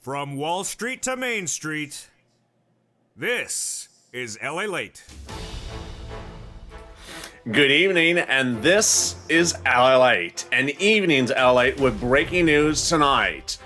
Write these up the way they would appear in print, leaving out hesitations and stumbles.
From Wall Street to Main Street, this is Lalate. Good evening, and this is Lalate, an evening's Lalate with breaking news tonight.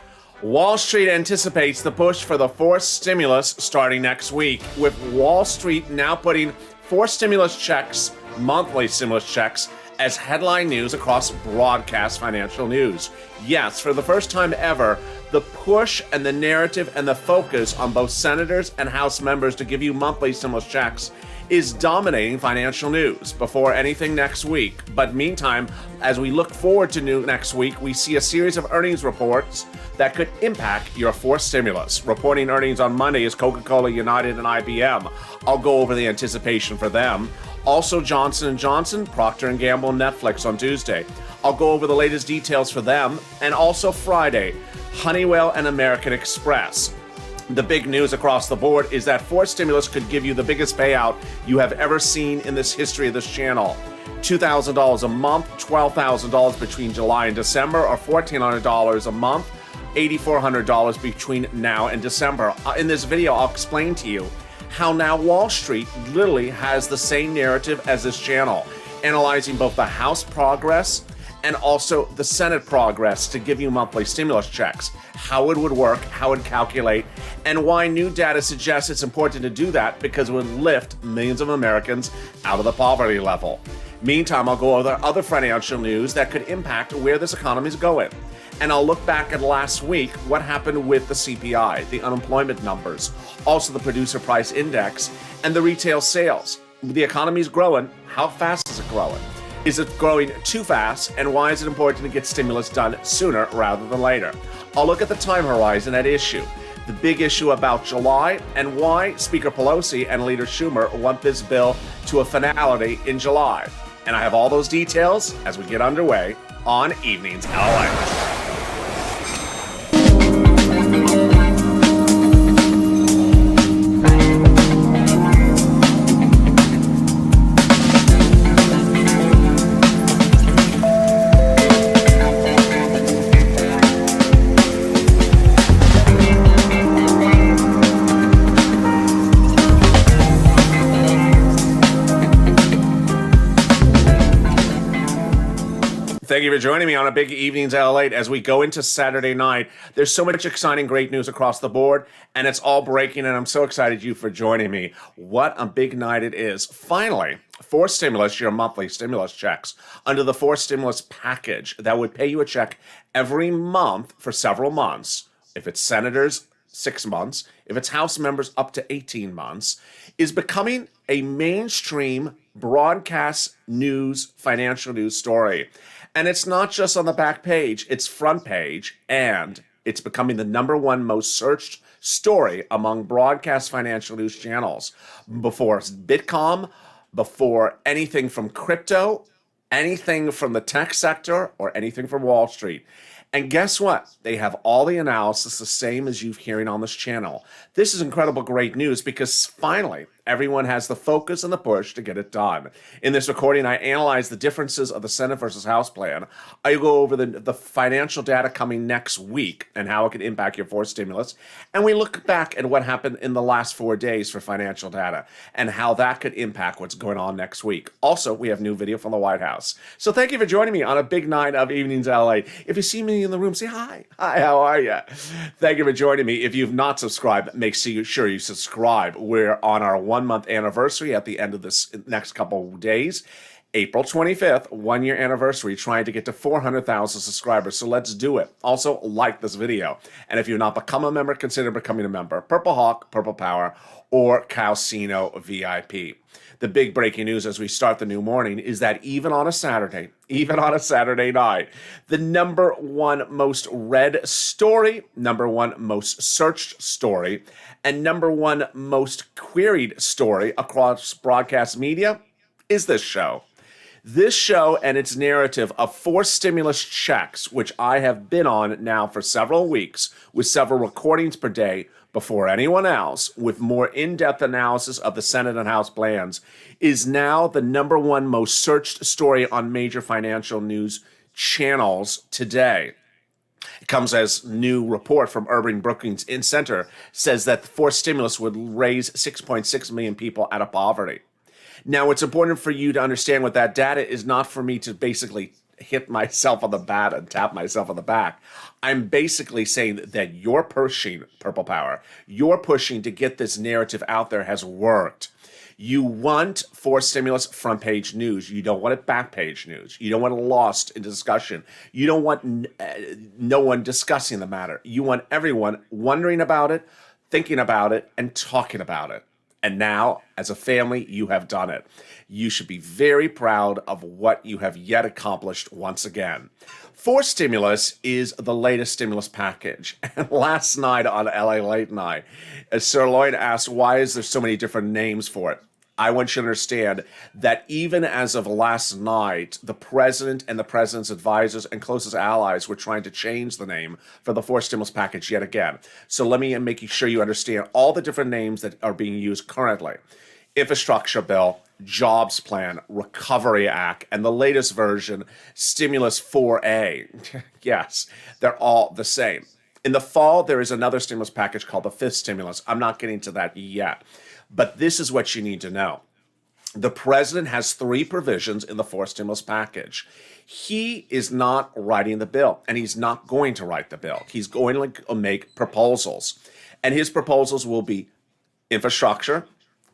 Wall Street anticipates the push for the fourth stimulus starting next week, with Wall Street now putting four stimulus checks, monthly stimulus checks, as headline news across broadcast financial news. Yes, for the first time ever, the push and the narrative and the focus on both senators and House members to give you monthly stimulus checks is dominating financial news before anything next week. But meantime, as we look forward to next week, we see a series of earnings reports that could impact your fourth stimulus. Reporting earnings on Monday is Coca-Cola, United, and IBM. I'll go over the anticipation for them. Also, Johnson & Johnson, Procter & Gamble, Netflix on Tuesday. I'll go over the latest details for them. And also Friday, Honeywell and American Express. The big news across the board is that fourth stimulus could give you the biggest payout you have ever seen in this history of this channel. $2,000 a month, $12,000 between July and December, or $1,400 a month, $8,400 between now and December. In this video, I'll explain to you how now Wall Street literally has the same narrative as this channel, analyzing both the House progress and also the Senate progress to give you monthly stimulus checks, how it would work, how it would calculate, and why new data suggests it's important to do that because it would lift millions of Americans out of the poverty level. Meantime, I'll go over other financial news that could impact where this economy is going. And I'll look back at last week, what happened with the CPI, the unemployment numbers, also the producer price index, and the retail sales. The economy is growing. How fast is it growing? Is it growing too fast? And why is it important to get stimulus done sooner rather than later? I'll look at the time horizon at issue, the big issue about July, and why Speaker Pelosi and Leader Schumer want this bill to a finality in July. And I have all those details as we get underway on Evenings LA. Thank you for joining me on a big Evenings Lalate as we go into Saturday night. There's so much exciting, great news across the board, and it's all breaking, and I'm so excited you for joining me. What a big night it is. Finally, fourth stimulus, your monthly stimulus checks, under the fourth stimulus package that would pay you a check every month for several months. If it's senators, 6 months. If it's House members, up to 18 months, is becoming a mainstream broadcast news, financial news story. And it's not just on the back page, it's front page, and it's becoming the #1 most searched story among broadcast financial news channels. Before Bitcom, before anything from crypto, anything from the tech sector, or anything from Wall Street. And guess what? They have all the analysis the same as you're hearing on this channel. This is incredible, great news because finally, everyone has the focus and the push to get it done. In this recording, I analyze the differences of the Senate versus House plan. I go over the financial data coming next week and how it can impact your fourth stimulus. And we look back at what happened in the last 4 days for financial data and how that could impact what's going on next week. Also, we have new video from the White House. So thank you for joining me on a big night of Evenings LA. If you see me in the room, say hi. Hi, how are you? Thank you for joining me. If you've not subscribed, make sure you subscribe. We're on our 1-month anniversary at the end of this next couple of days. April 25th, 1-year anniversary, trying to get to 400,000 subscribers. So let's do it. Also, like this video. And if you've not become a member, consider becoming a member. Purple Hawk, Purple Power, or Calcino VIP. The big breaking news as we start the new morning is that even on a Saturday night, the #1 most read story, #1 most searched story, and #1 most queried story across broadcast media is this show. This show and its narrative of 4 stimulus checks, which I have been on now for several weeks with several recordings per day, before anyone else, with more in-depth analysis of the Senate and House plans, is now the #1 most searched story on major financial news channels today. Comes as new report from Urban Brookings Center says that the forced stimulus would raise 6.6 million people out of poverty. Now, it's important for you to understand what that data is, not for me to basically hit myself on the back and tap myself on the back. I'm basically saying that you're pushing, Purple Power, you're pushing to get this narrative out there has worked. You want forced stimulus front page news. You don't want it back page news. You don't want it lost in discussion. You don't want no one discussing the matter. You want everyone wondering about it, thinking about it, and talking about it. And now, as a family, you have done it. You should be very proud of what you have yet accomplished once again. Forced stimulus is the latest stimulus package. And last night on LA Late Night, Sir Lloyd asked, why is there so many different names for it? I want you to understand that even as of last night, the president and the president's advisors and closest allies were trying to change the name for the forced stimulus package yet again. So let me make sure you understand all the different names that are being used currently. Infrastructure bill, jobs plan, recovery act, and the latest version, stimulus 4A. Yes, they're all the same. In the fall, there is another stimulus package called the fifth stimulus. I'm not getting to that yet. But this is what you need to know. The president has 3 provisions in the forced stimulus package. He is not writing the bill, and he's not going to write the bill. He's going to make proposals. And his proposals will be infrastructure,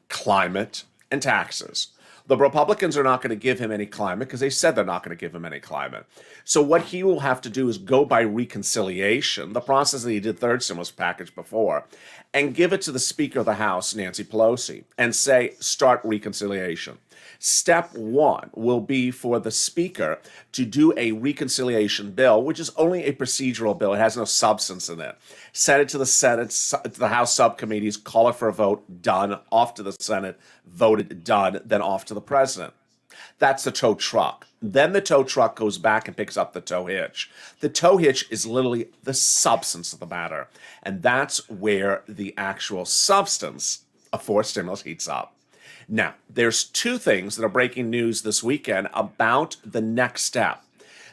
climate, and taxes. The Republicans are not going to give him any climate because they said they're not going to give him any climate. So what he will have to do is go by reconciliation, the process that he did third stimulus package before, and give it to the Speaker of the House, Nancy Pelosi, and say, start reconciliation. Step 1 will be for the Speaker to do a reconciliation bill, which is only a procedural bill. It has no substance in it. Send it to the Senate, to the House subcommittees, call it for a vote, done, off to the Senate, voted, done, then off to the president. That's the tow truck. Then the tow truck goes back and picks up the tow hitch. The tow hitch is literally the substance of the matter. And that's where the actual substance of forced stimulus heats up. Now, there's 2 things that are breaking news this weekend about the next step.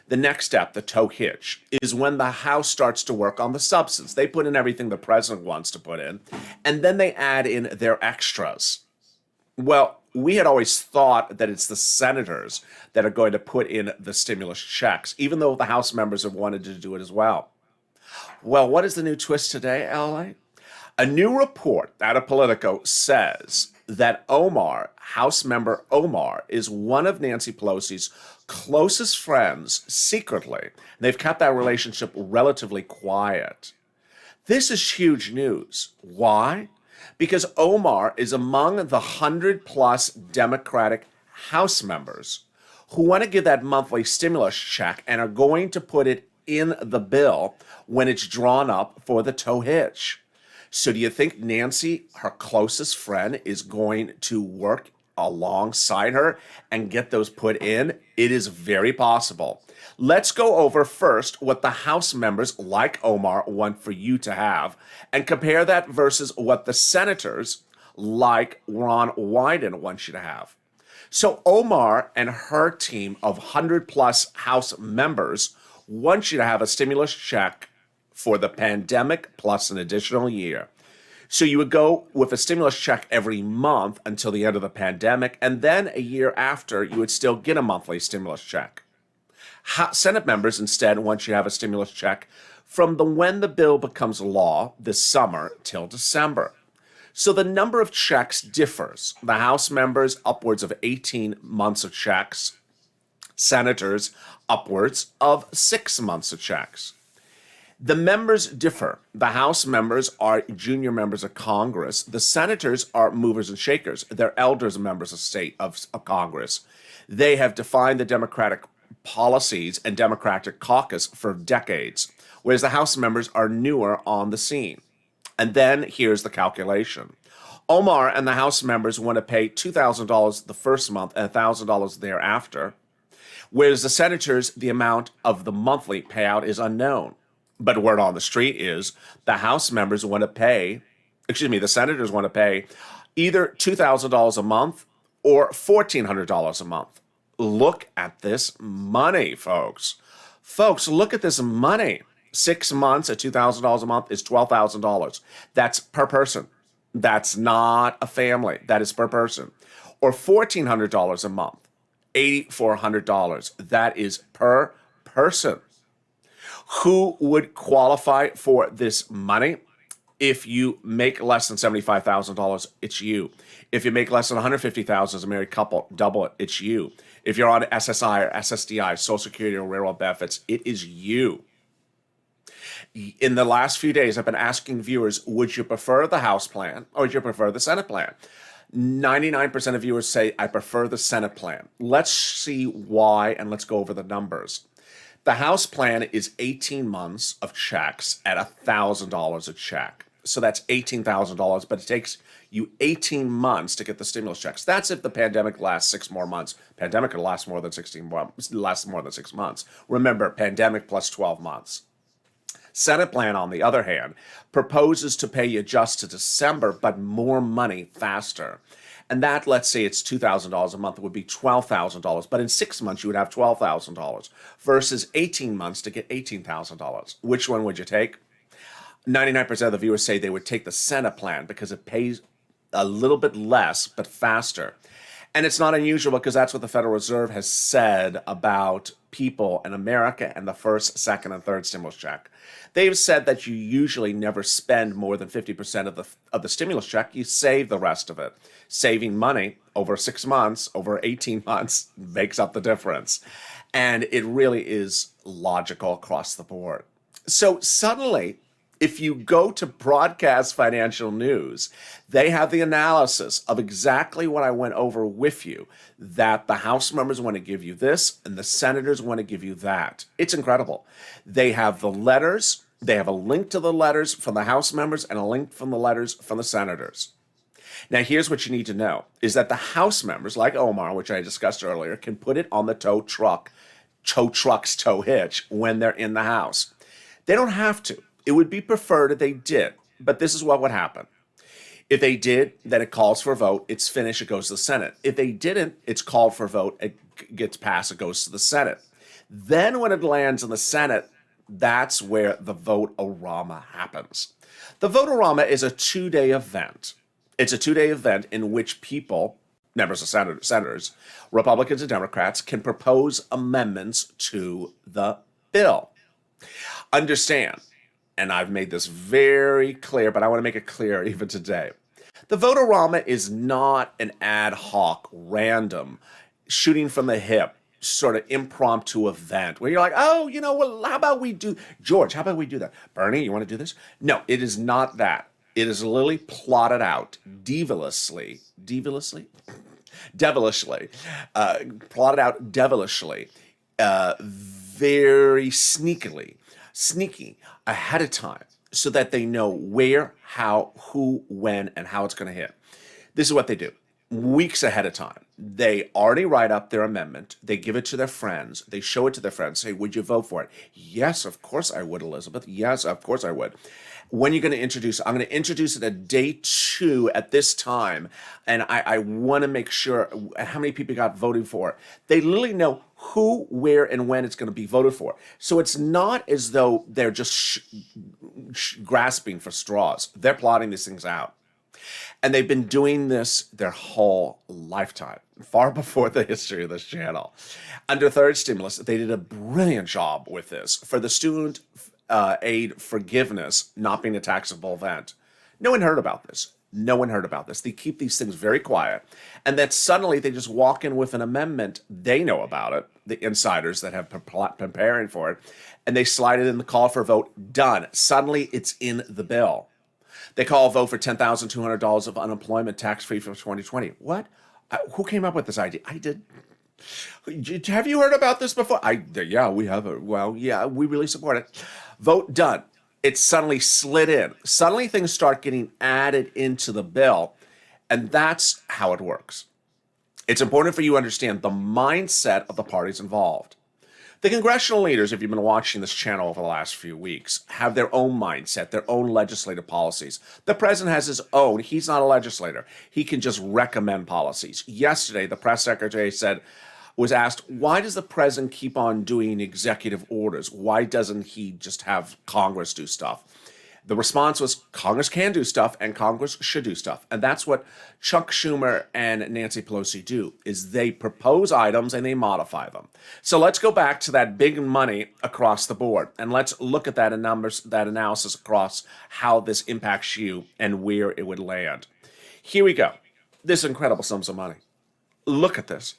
The next step, the tow hitch, is when the House starts to work on the substance. They put in everything the president wants to put in, and then they add in their extras. Well, we had always thought that it's the senators that are going to put in the stimulus checks, even though the House members have wanted to do it as well. Well, what is the new twist today, LA? A new report out of Politico says that Omar, House member Omar, is one of Nancy Pelosi's closest friends secretly. They've kept that relationship relatively quiet. This is huge news. Why? Because Omar is among the 100-plus Democratic House members who want to give that monthly stimulus check and are going to put it in the bill when it's drawn up for the tow hitch. So do you think Nancy, her closest friend, is going to work alongside her and get those put in? It is very possible. Let's go over first what the House members like Omar want for you to have and compare that versus what the senators like Ron Wyden want you to have. So Omar and her team of 100-plus House members want you to have a stimulus check for the pandemic plus an additional year. So you would go with a stimulus check every month until the end of the pandemic, and then a year after, you would still get a monthly stimulus check. Senate members instead want you to have a stimulus check from when the bill becomes law this summer till December. So the number of checks differs. The House members, upwards of 18 months of checks. Senators, upwards of 6 months of checks. The members differ. The House members are junior members of Congress. The senators are movers and shakers. They're elders members of Congress. They have defined the Democratic policies and Democratic caucus for decades, whereas the House members are newer on the scene. And then here's the calculation. Omar and the House members want to pay $2,000 the first month and $1,000 thereafter, whereas the senators, the amount of the monthly payout is unknown. But word on the street is the House members want to pay, the senators want to pay either $2,000 a month or $1,400 a month. Look at this money, folks. Folks, look at this money. 6 months at $2,000 a month is $12,000. That's per person. That's not a family. That is per person. Or $1,400 a month, $8,400. That is per person. Who would qualify for this money? If you make less than $75,000, it's you. If you make less than $150,000 as a married couple, double it, it's you. If you're on SSI or SSDI, Social Security or railroad benefits, it is you. In the last few days, I've been asking viewers, would you prefer the House plan or would you prefer the Senate plan? 99% of viewers say, I prefer the Senate plan. Let's see why, and let's go over the numbers. The House plan is 18 months of checks at $1,000 a check. So that's $18,000, but it takes you 18 months to get the stimulus checks. That's if the pandemic lasts 6 more months. Pandemic could last more than 6 months. Remember, pandemic plus 12 months. Senate plan, on the other hand, proposes to pay you just to December, but more money faster. And that, let's say it's $2,000 a month, it would be $12,000. But in 6 months, you would have $12,000 versus 18 months to get $18,000. Which one would you take? 99% of the viewers say they would take the Senate plan because it pays a little bit less, but faster. And it's not unusual because that's what the Federal Reserve has said about people in America and the first, second, and third stimulus check. They've said that you usually never spend more than 50% of the stimulus check. You save the rest of it. Saving money over 6 months, over 18 months makes up the difference. And it really is logical across the board. So suddenly, if you go to Broadcast Financial News, they have the analysis of exactly what I went over with you, that the House members want to give you this and the senators want to give you that. It's incredible. They have the letters. They have a link to the letters from the House members and a link from the letters from the senators. Now, here's what you need to know, is that the House members, like Omar, which I discussed earlier, can put it on the tow truck's tow hitch when they're in the House. They don't have to. It would be preferred if they did, but this is what would happen. If they did, then it calls for a vote, it's finished, it goes to the Senate. If they didn't, it's called for a vote, it gets passed, it goes to the Senate. Then when it lands in the Senate, that's where the vote-orama happens. The vote-orama is a 2-day event. It's a 2-day event in which people, members of senators, Republicans and Democrats, can propose amendments to the bill. Understand, and I've made this very clear, but I want to make it clear even today. The vote-orama is not an ad hoc, random, shooting from the hip, sort of impromptu event where you're like, oh, well, how about we do, George, how about we do that? Bernie, you want to do this? No, it is not that. It is literally plotted out devilishly, plotted out devilishly, very sneaky ahead of time so that they know where, how, who, when, and how it's going to hit. This is what they do. Weeks ahead of time, they already write up their amendment. They give it to their friends. They show it to their friends. Say, would you vote for it? Yes, of course I would, Elizabeth. Yes, of course I would. When are you going to introduce it? I'm going to introduce it at day 2 at this time. And I want to make sure how many people got voted for it. They literally know who, where, and when it's going to be voted for. So it's not as though they're just grasping for straws. They're plotting these things out. And they've been doing this their whole lifetime, far before the history of this channel. Under third stimulus, they did a brilliant job with this for the student aid forgiveness not being a taxable event. No one heard about this. No one heard about this. They keep these things very quiet. And then suddenly they just walk in with an amendment. They know about it, the insiders that have been preparing for it, and they slide it in the call for a vote. Done. Suddenly it's in the bill. They call a vote for $10,200 of unemployment tax-free for 2020. What? Who came up with this idea? I did. Have you heard about this before? Yeah, we have. Well, yeah, we really support it. Vote done. It's suddenly slid in. Suddenly things start getting added into the bill, and that's how it works. It's important for you to understand the mindset of the parties involved. The congressional leaders, if you've been watching this channel over the last few weeks, have their own mindset, their own legislative policies. The president has his own. He's not a legislator. He can just recommend policies. Yesterday, the press secretary said, was asked, why does the president keep on doing executive orders? Why doesn't he just have Congress do stuff? The response was Congress can do stuff and Congress should do stuff. And that's what Chuck Schumer and Nancy Pelosi do, is they propose items and they modify them. So let's go back to that big money across the board and let's look at that analysis across how this impacts you and where it would land. Here we go. This incredible sums of money. Look at this.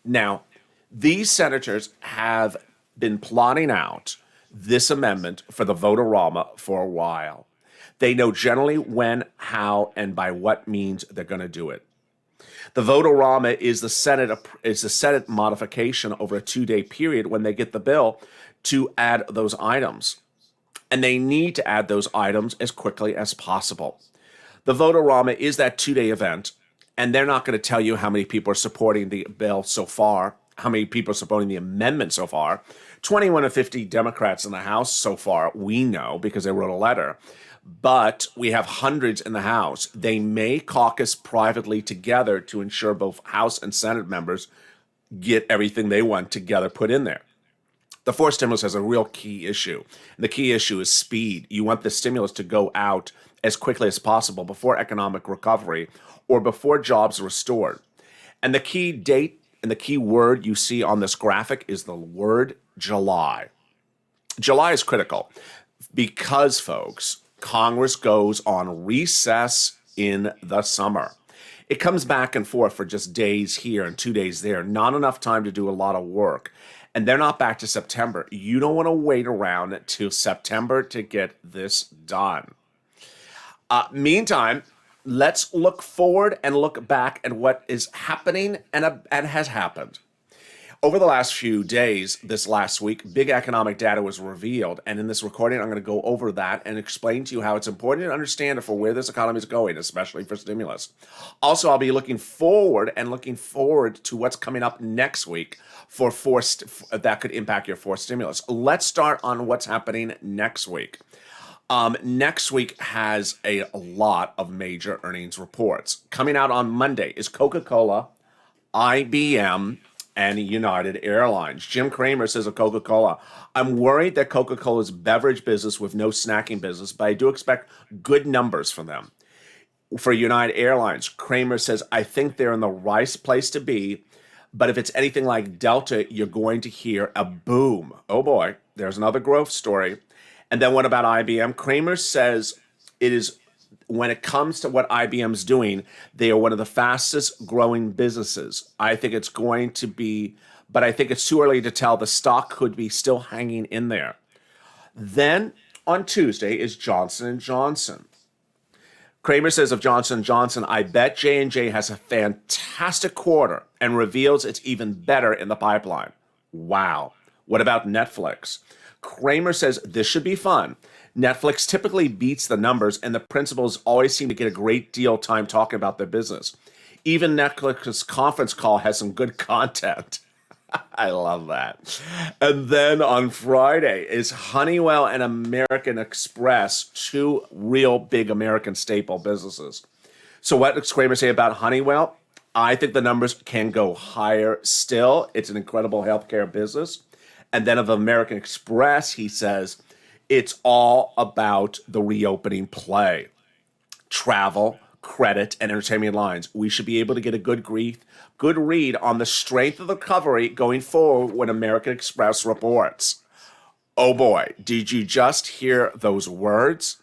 Now, these senators have been plotting out this amendment for the vote-a-rama for a while. They know generally when, how, and by what means they're going to do it. The vote-a-rama is the Senate modification over a 2-day period when they get the bill to add those items. And they need to add those items as quickly as possible. The vote-a-rama is that 2-day event, and they're not going to tell you how many people are supporting the bill so far, how many people are supporting the amendment so far. 21 of 50 Democrats in the House so far, we know, because they wrote a letter. But we have hundreds in the House. They may caucus privately together to ensure both House and Senate members get everything they want together put in there. The fourth stimulus has a real key issue. And the key issue is speed. You want the stimulus to go out as quickly as possible before economic recovery or before jobs are restored. And the key date and the key word you see on this graphic is the word July. July is critical because, folks, Congress goes on recess in the summer. It comes back and forth for just days here and 2 days there, not enough time to do a lot of work. And they're not back to September. You don't want to wait around till September to get this done. Meantime, let's look forward and look back at what is happening and has happened. Over the last few days, this last week, big economic data was revealed. And in this recording, I'm going to go over that and explain to you how it's important to understand for where this economy is going, especially for stimulus. Also, I'll be looking forward to what's coming up next week for that could impact your fourth stimulus. Let's start on what's happening next week. Next week has a lot of major earnings reports. Coming out on Monday is Coca-Cola, IBM, and United Airlines. Jim Cramer says of Coca-Cola, I'm worried that Coca-Cola's beverage business with no snacking business, but I do expect good numbers from them. For United Airlines, Cramer says, I think they're in the right place to be, but if it's anything like Delta, you're going to hear a boom. Oh boy, there's another growth story. And then what about IBM? Cramer says it is, when it comes to what IBM's doing, they are one of the fastest growing businesses. I think it's going to be, but I think it's too early to tell. The stock could be still hanging in there. Then on Tuesday is Johnson & Johnson. Cramer says of Johnson & Johnson, I bet J&J has a fantastic quarter and reveals it's even better in the pipeline. Wow. What about Netflix? Cramer says this should be fun. Netflix typically beats the numbers, and the principals always seem to get a great deal of time talking about their business. Even Netflix's conference call has some good content. I love that. And then on Friday is Honeywell and American Express, two real big American staple businesses. So what does Cramer say about Honeywell? I think the numbers can go higher still. It's an incredible healthcare business. And then of American Express, he says, it's all about the reopening play. Travel, credit, and entertainment lines. We should be able to get a good read on the strength of the recovery going forward when American Express reports. Oh boy, did you just hear those words?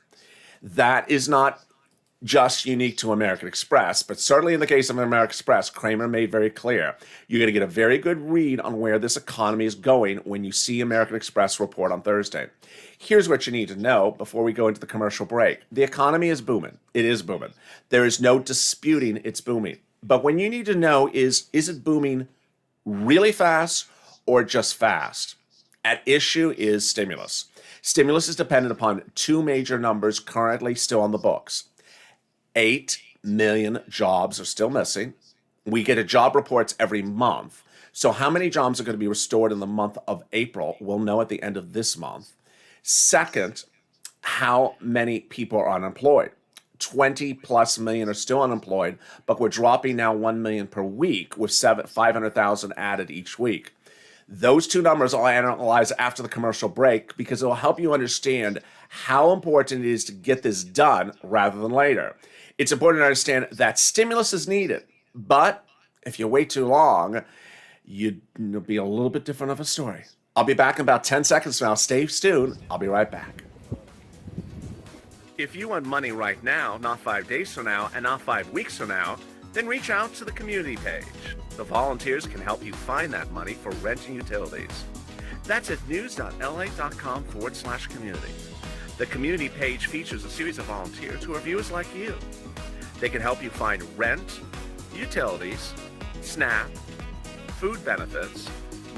That is not just unique to American Express, but certainly in the case of American Express, Cramer made very clear, you're going to get a very good read on where this economy is going when you see American Express report on Thursday. Here's what you need to know before we go into the commercial break. The economy is booming. It is booming. There is no disputing it's booming. But what you need to know is it booming really fast or just fast? At issue is stimulus. Stimulus is dependent upon two major numbers currently still on the books. 8 million jobs are still missing. We get a job reports every month. So how many jobs are going to be restored in the month of April? We'll know at the end of this month. Second, how many people are unemployed? 20 plus million are still unemployed, but we're dropping now 1 million per week with 500,000 added each week. Those two numbers I'll analyze after the commercial break because it will help you understand how important it is to get this done rather than later. It's important to understand that stimulus is needed, but if you wait too long, it'll be a little bit different of a story. I'll be back in about 10 seconds from now. Stay tuned. I'll be right back. If you want money right now, not 5 days from now, and not 5 weeks from now, then reach out to the community page. The volunteers can help you find that money for rent and utilities. That's at news.la.com/community. The community page features a series of volunteers who are viewers like you. They can help you find rent, utilities, SNAP, food benefits,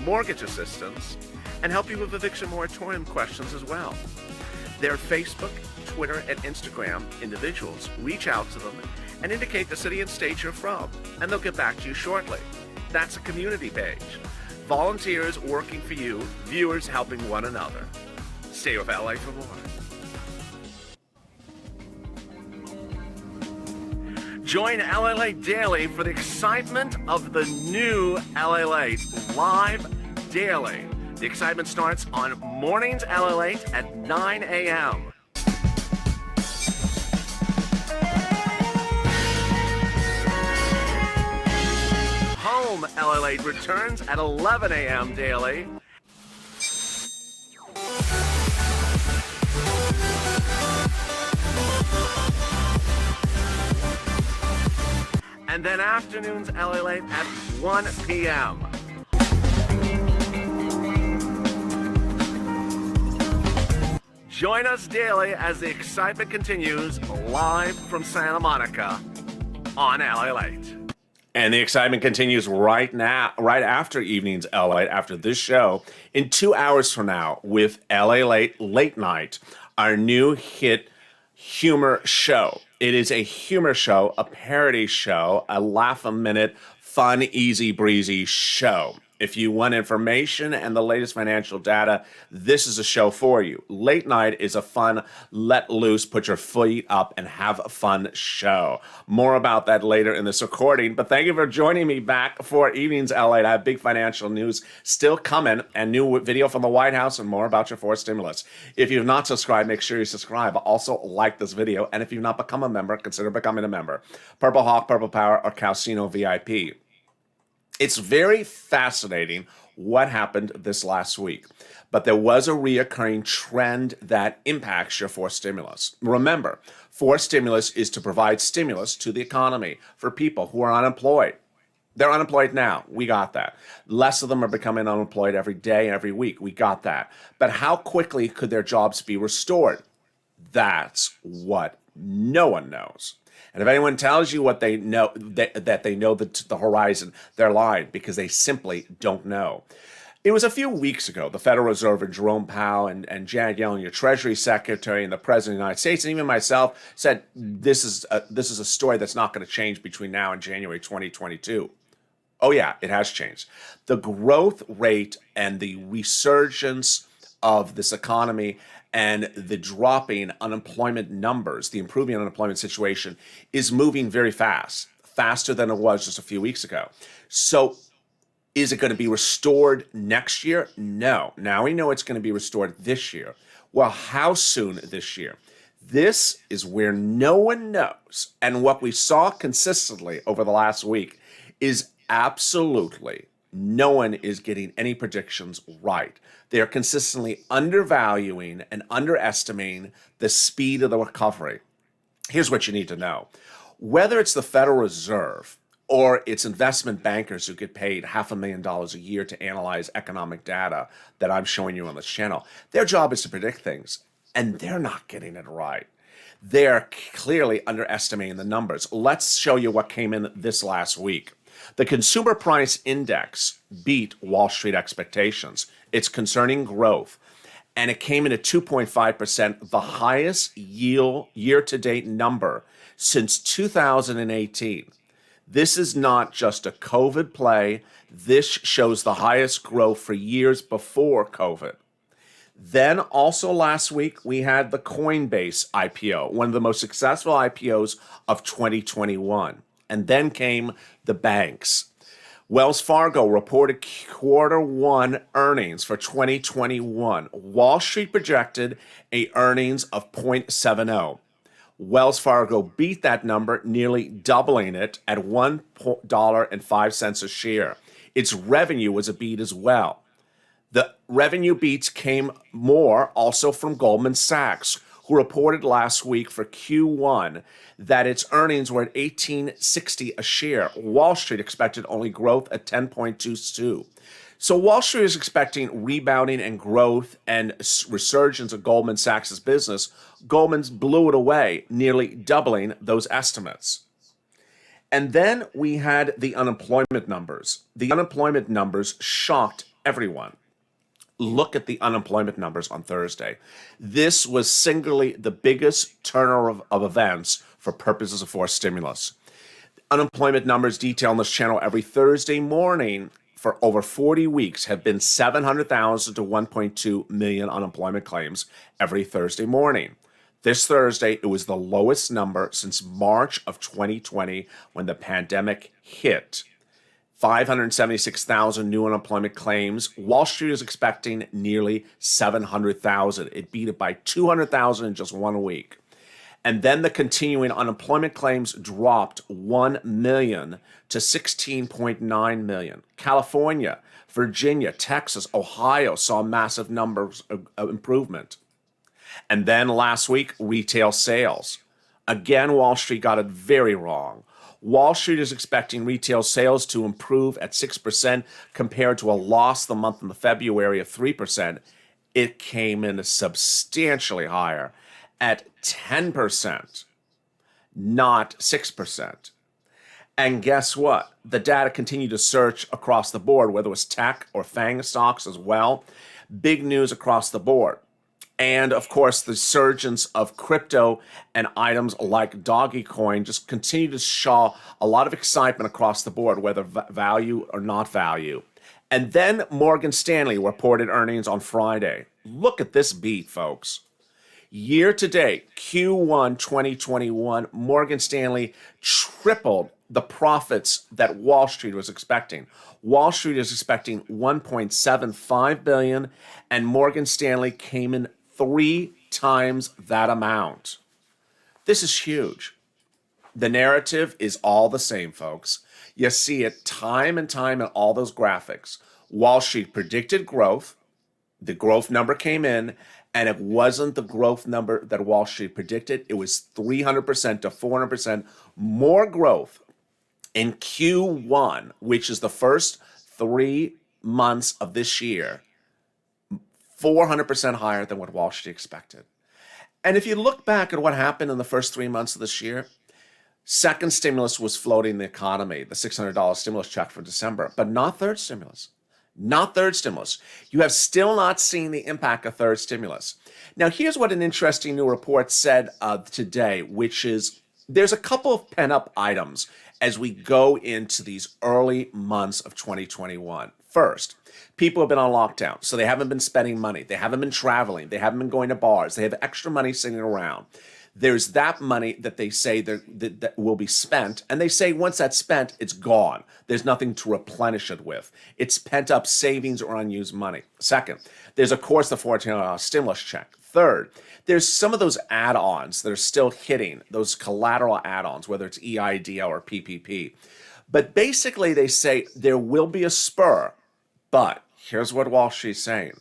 mortgage assistance, and help you with eviction moratorium questions as well. Their Facebook, Twitter, and Instagram individuals reach out to them and indicate the city and state you're from, and they'll get back to you shortly. That's a community page. Volunteers working for you, viewers helping one another. Stay with LA for more. Join Lalate Daily for the excitement of the new Lalate live daily. The excitement starts on mornings Lalate at 9 a.m. Home Lalate returns at 11 a.m. daily. And then afternoons Lalate at 1 p.m. Join us daily as the excitement continues live from Santa Monica on Lalate. And the excitement continues right now, right after Evenings Lalate, after this show, in 2 hours from now with Lalate Late Night, our new hit humor show. It is a humor show, a parody show, a laugh-a-minute, fun, easy breezy show. If you want information and the latest financial data, this is a show for you. Late Night is a fun, let loose, put your feet up and have a fun show. More about that later in this recording, but thank you for joining me back for Evenings LA. I have big financial news still coming and new video from the White House and more about your fourth stimulus. If you've not subscribed, make sure you subscribe. Also, like this video, and if you've not become a member, consider becoming a member. Purple Hawk, Purple Power, or Calcino VIP. It's very fascinating what happened this last week, but there was a reoccurring trend that impacts your fourth stimulus. Remember, fourth stimulus is to provide stimulus to the economy for people who are unemployed. They're unemployed now. We got that. Less of them are becoming unemployed every day, every week. We got that. But how quickly could their jobs be restored? That's what no one knows. And if anyone tells you what they know, that they know the horizon, they're lying because they simply don't know. It was a few weeks ago, the Federal Reserve and Jerome Powell and Janet Yellen, your Treasury Secretary and the President of the United States, and even myself, said this is a story that's not going to change between now and January 2022. Oh yeah, it has changed. The growth rate and the resurgence of this economy and the dropping unemployment numbers, the improving unemployment situation is moving very fast, faster than it was just a few weeks ago. So is it going to be restored next year? No. Now we know it's going to be restored this year. Well, how soon this year? This is where no one knows. And what we saw consistently over the last week is absolutely no one is getting any predictions right. They are consistently undervaluing and underestimating the speed of the recovery. Here's what you need to know. Whether it's the Federal Reserve or it's investment bankers who get paid $500,000 a year to analyze economic data that I'm showing you on this channel, their job is to predict things, and they're not getting it right. They're clearly underestimating the numbers. Let's show you what came in this last week. The Consumer Price Index beat Wall Street expectations. It's concerning growth, and it came in at 2.5%, the highest yield year-to-date number since 2018. This is not just a COVID play. This shows the highest growth for years before COVID. Then also last week, we had the Coinbase IPO, one of the most successful IPOs of 2021. And then came the banks. Wells Fargo reported quarter one earnings for 2021. Wall Street projected a earnings of 0.70. Wells Fargo beat that number, nearly doubling it at $1.05 a share. Its revenue was a beat as well. The revenue beats came more also from Goldman Sachs, who reported last week for Q1 that its earnings were at $18.60 a share. Wall Street expected only growth at 10.22. So Wall Street is expecting rebounding and growth and resurgence of Goldman Sachs' business. Goldman's blew it away, nearly doubling those estimates. And then we had the unemployment numbers. The unemployment numbers shocked everyone. Look at the unemployment numbers on Thursday. This was singularly the biggest turnover of events for purposes of forced stimulus. Unemployment numbers detailed on this channel every Thursday morning for over 40 weeks have been 700,000 to 1.2 million unemployment claims every Thursday morning. This Thursday, it was the lowest number since March of 2020 when the pandemic hit. 576,000 new unemployment claims. Wall Street is expecting nearly 700,000. It beat it by 200,000 in just 1 week. And then the continuing unemployment claims dropped 1 million to 16.9 million. California, Virginia, Texas, Ohio saw massive numbers of improvement. And then last week, retail sales. Again, Wall Street got it very wrong. Wall Street is expecting retail sales to improve at 6% compared to a loss the month of February of 3%. It came in substantially higher at 10%, not 6%. And guess what? The data continued to surge across the board, whether it was tech or FANG stocks as well. Big news across the board. And of course, the surgence of crypto and items like Dogecoin just continue to show a lot of excitement across the board, whether value or not value. And then Morgan Stanley reported earnings on Friday. Look at this beat, folks. Year to date, Q1 2021, Morgan Stanley tripled the profits that Wall Street was expecting. Wall Street is expecting $1.75 billion, and Morgan Stanley came in 3 times that amount. This is huge. The narrative is all the same, folks. You see it time and time in all those graphics. Wall Street predicted growth. The growth number came in, and it wasn't the growth number that Wall Street predicted. It was 300% to 400% more growth in Q1, which is the first 3 months of this year. 400% higher than what Wall Street expected. And if you look back at what happened in the first 3 months of this year, second stimulus was floating the economy, the $600 stimulus check for December, but not third stimulus. Not third stimulus. You have still not seen the impact of third stimulus. Now, here's what an interesting new report said today, which is there's a couple of pent-up items as we go into these early months of 2021. First, people have been on lockdown, so they haven't been spending money. They haven't been traveling. They haven't been going to bars. They have extra money sitting around. There's that money that they say that will be spent, and they say once that's spent, it's gone. There's nothing to replenish it with. It's pent-up savings or unused money. Second, there's, of course, the $14 stimulus check. Third, there's some of those add-ons that are still hitting, those collateral add-ons, whether it's EIDL or PPP. But basically, they say there will be a spur. But here's what Wall Street's saying,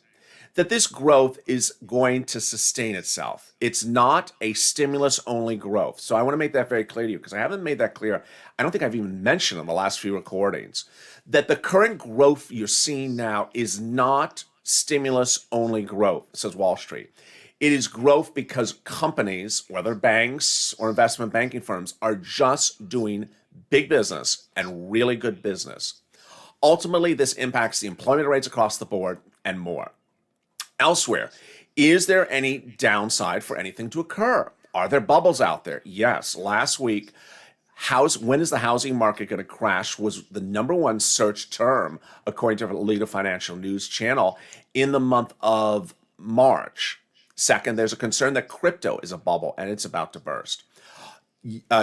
that this growth is going to sustain itself. It's not a stimulus-only growth. So I want to make that very clear to you because I haven't made that clear. I don't think I've even mentioned in the last few recordings that the current growth you're seeing now is not stimulus-only growth, says Wall Street. It is growth because companies, whether banks or investment banking firms, are just doing big business and really good business. Ultimately, this impacts the employment rates across the board and more. Elsewhere, is there any downside for anything to occur? Are there bubbles out there? Yes. Last week, when is the housing market going to crash was the number one search term, according to Lalate Financial News Channel, in the month of March. Second, there's a concern that crypto is a bubble and it's about to burst.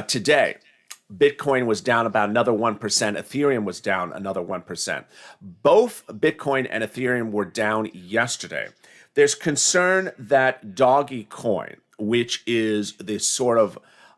Today, Bitcoin was down about another 1%. Ethereum was down another 1%. Both Bitcoin and Ethereum were down yesterday. There's concern that Doggy Coin, which is this sort of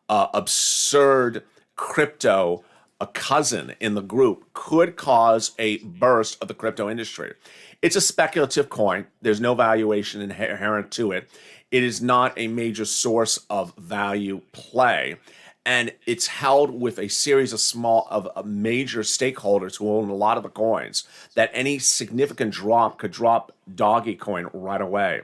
absurd crypto, a cousin in the group, could cause a burst of the crypto industry. It's a speculative coin. There's no valuation inherent to it. It is not a major source of value play. And it's held with a series of major stakeholders who own a lot of the coins, that any significant drop could drop Doggy Coin right away.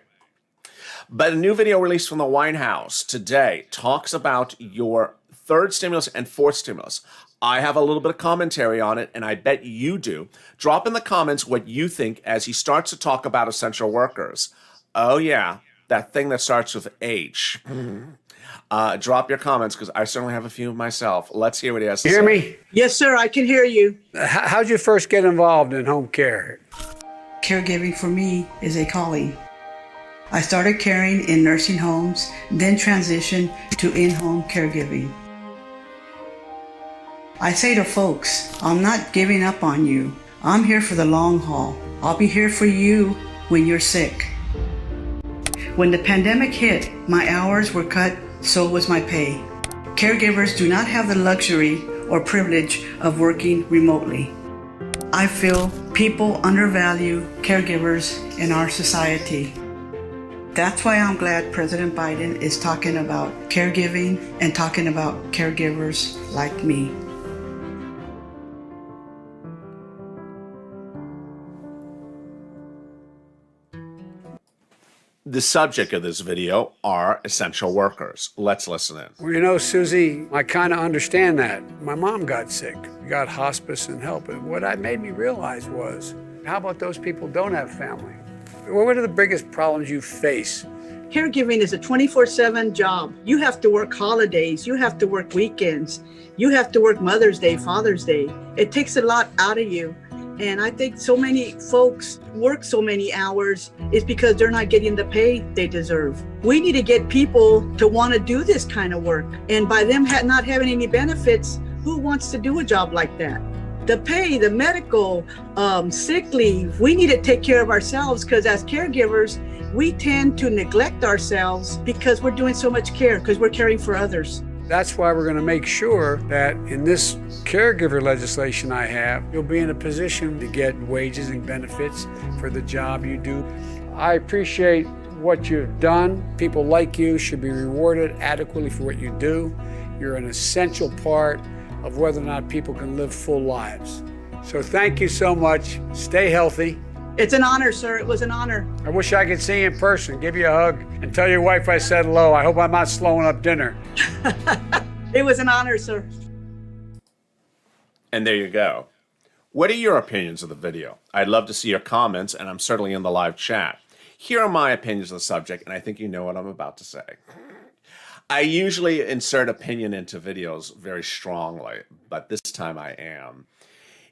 But a new video released from the White House today talks about your third stimulus and fourth stimulus. I have a little bit of commentary on it, and I bet you do. Drop in the comments what you think as he starts to talk about essential workers. Oh, yeah, that thing that starts with H. Drop your comments, because I certainly have a few myself. Let's hear what he has to say. Hear me? Yes, sir, I can hear you. How'd you first get involved in home care? Caregiving for me is a calling. I started caring in nursing homes, then transitioned to in-home caregiving. I say to folks, I'm not giving up on you. I'm here for the long haul. I'll be here for you when you're sick. When the pandemic hit, my hours were cut, so was my pay. Caregivers do not have the luxury or privilege of working remotely. I feel people undervalue caregivers in our society. That's why I'm glad President Biden is talking about caregiving and talking about caregivers like me. The subject of this video are essential workers. Let's listen in. Well, you know, Susie, I kind of understand that. My mom got sick, got hospice and help. And what that made me realize was, how about those people who don't have family? What are the biggest problems you face? Caregiving is a 24/7 job. You have to work holidays. You have to work weekends. You have to work Mother's Day, Father's Day. It takes a lot out of you. And I think so many folks work so many hours is because they're not getting the pay they deserve. We need to get people to want to do this kind of work. And by them not having any benefits, who wants to do a job like that? The pay, the medical, sick leave, we need to take care of ourselves, because as caregivers, we tend to neglect ourselves because we're doing so much care, because we're caring for others. That's why we're going to make sure that in this caregiver legislation I have, you'll be in a position to get wages and benefits for the job you do. I appreciate what you've done. People like you should be rewarded adequately for what you do. You're an essential part of whether or not people can live full lives. So thank you so much. Stay healthy. It's an honor, sir. It was an honor. I wish I could see you in person, give you a hug, and tell your wife I said hello. I hope I'm not slowing up dinner. It was an honor, sir. And there you go. What are your opinions of the video? I'd love to see your comments, and I'm certainly in the live chat. Here are my opinions of the subject, and I think you know what I'm about to say. I usually insert opinion into videos very strongly, but this time I am.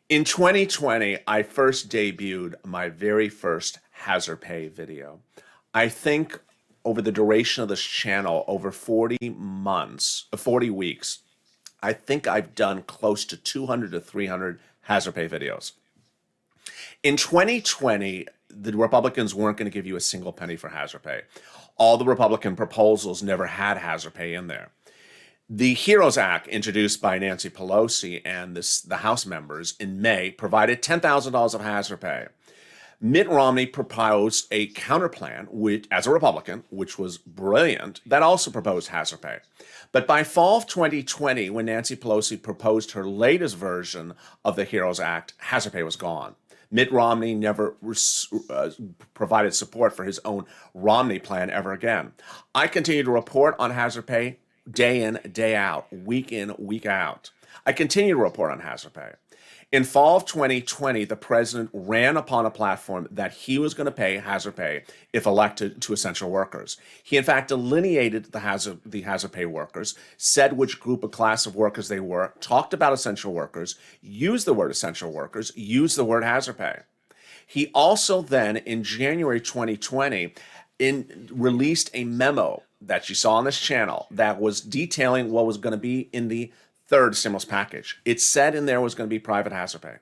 In 2020, I first debuted my very first hazard pay video. I think over the duration of this channel, over 40 weeks, I think I've done close to 200 to 300 hazard pay videos. In 2020, the Republicans weren't going to give you a single penny for hazard pay. All the Republican proposals never had hazard pay in there. The HEROES Act, introduced by Nancy Pelosi and the House members in May, provided $10,000 of hazard pay. Mitt Romney proposed a counterplan, as a Republican, which was brilliant, that also proposed hazard pay. But by fall of 2020, when Nancy Pelosi proposed her latest version of the HEROES Act, hazard pay was gone. Mitt Romney never provided support for his own Romney plan ever again. I continue to report on hazard pay day in, day out, week in, week out. I continue to report on hazard pay. In fall of 2020, the president ran upon a platform that he was going to pay hazard pay if elected to essential workers. He, in fact, delineated the hazard pay workers, said which group or class of workers they were, talked about essential workers, used the word essential workers, used the word hazard pay. He also then, in January 2020, released a memo that you saw on this channel that was detailing what was going to be in the third stimulus package. It said in there was going to be private hazard pay.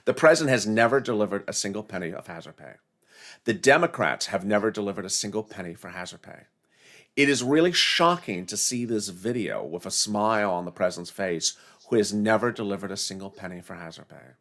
The president has never delivered a single penny of hazard pay. The Democrats have never delivered a single penny for hazard pay. It is really shocking to see this video with a smile on the president's face who has never delivered a single penny for hazard pay.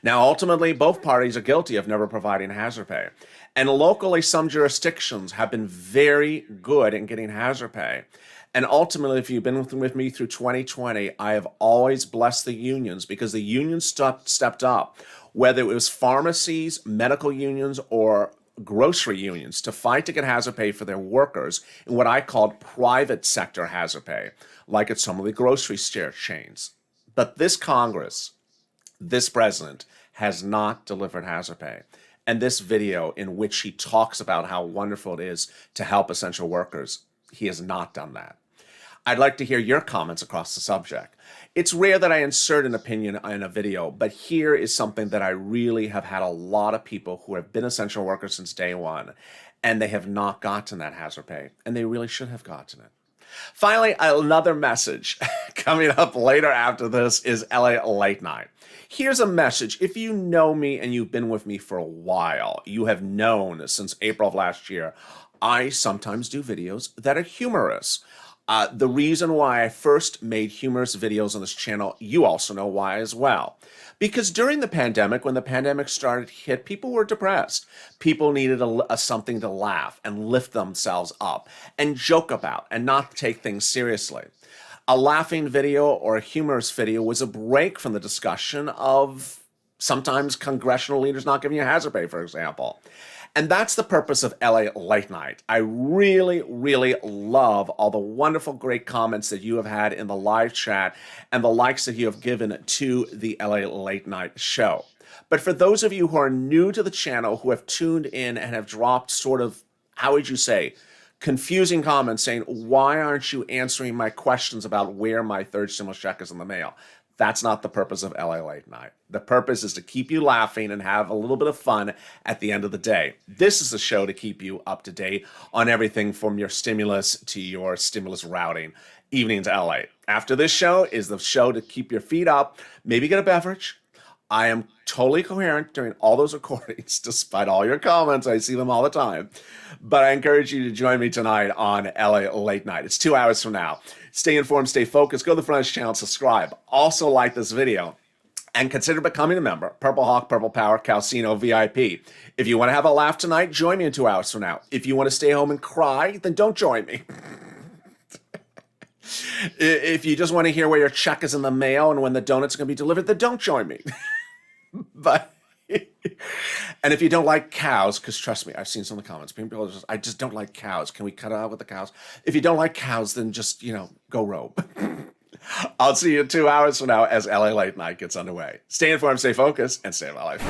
Now, ultimately, both parties are guilty of never providing hazard pay. And locally, some jurisdictions have been very good in getting hazard pay. And ultimately, if you've been with me through 2020, I have always blessed the unions because the unions stepped up, whether it was pharmacies, medical unions, or grocery unions, to fight to get hazard pay for their workers in what I called private sector hazard pay, like at some of the grocery store chains. But this Congress, this president, has not delivered hazard pay. And this video in which he talks about how wonderful it is to help essential workers, he has not done that. I'd like to hear your comments across the subject. It's rare that I insert an opinion in a video, but here is something that I really have had a lot of people who have been essential workers since day one, and they have not gotten that hazard pay, and they really should have gotten it. Finally, another message coming up later after this is LA Late Night. Here's a message. If you know me and you've been with me for a while, you have known since April of last year, I sometimes do videos that are humorous. The reason why I first made humorous videos on this channel, you also know why as well. Because during the pandemic, when the pandemic started to hit, people were depressed. People needed something to laugh and lift themselves up and joke about and not take things seriously. A laughing video or a humorous video was a break from the discussion of sometimes congressional leaders not giving you hazard pay, for example. And that's the purpose of LA Late Night. I really, really love all the wonderful, great comments that you have had in the live chat and the likes that you have given to the LA Late Night show. But for those of you who are new to the channel, who have tuned in and have dropped sort of, how would you say, confusing comments saying, why aren't you answering my questions about where my third stimulus check is in the mail? That's not the purpose of LA Late Night. The purpose is to keep you laughing and have a little bit of fun at the end of the day. This is a show to keep you up to date on everything from your stimulus to your stimulus routing. Evenings LA. After this show is the show to keep your feet up, maybe get a beverage. I am totally coherent during all those recordings, despite all your comments. I see them all the time. But I encourage you to join me tonight on LA Late Night. It's 2 hours from now. Stay informed, stay focused. Go to the front of this channel, subscribe. Also like this video. And consider becoming a member. Purple Hawk, Purple Power, Calcino, VIP. If you want to have a laugh tonight, join me in 2 hours from now. If you want to stay home and cry, then don't join me. If you just want to hear where your check is in the mail and when the donuts are going to be delivered, then don't join me. But, and if you don't like cows, because trust me, I've seen some of the comments. People are just, I just don't like cows. Can we cut out with the cows? If you don't like cows, then just, go robe. I'll see you in 2 hours from now as LA Late Night gets underway. Stay informed, stay focused, and stay alive.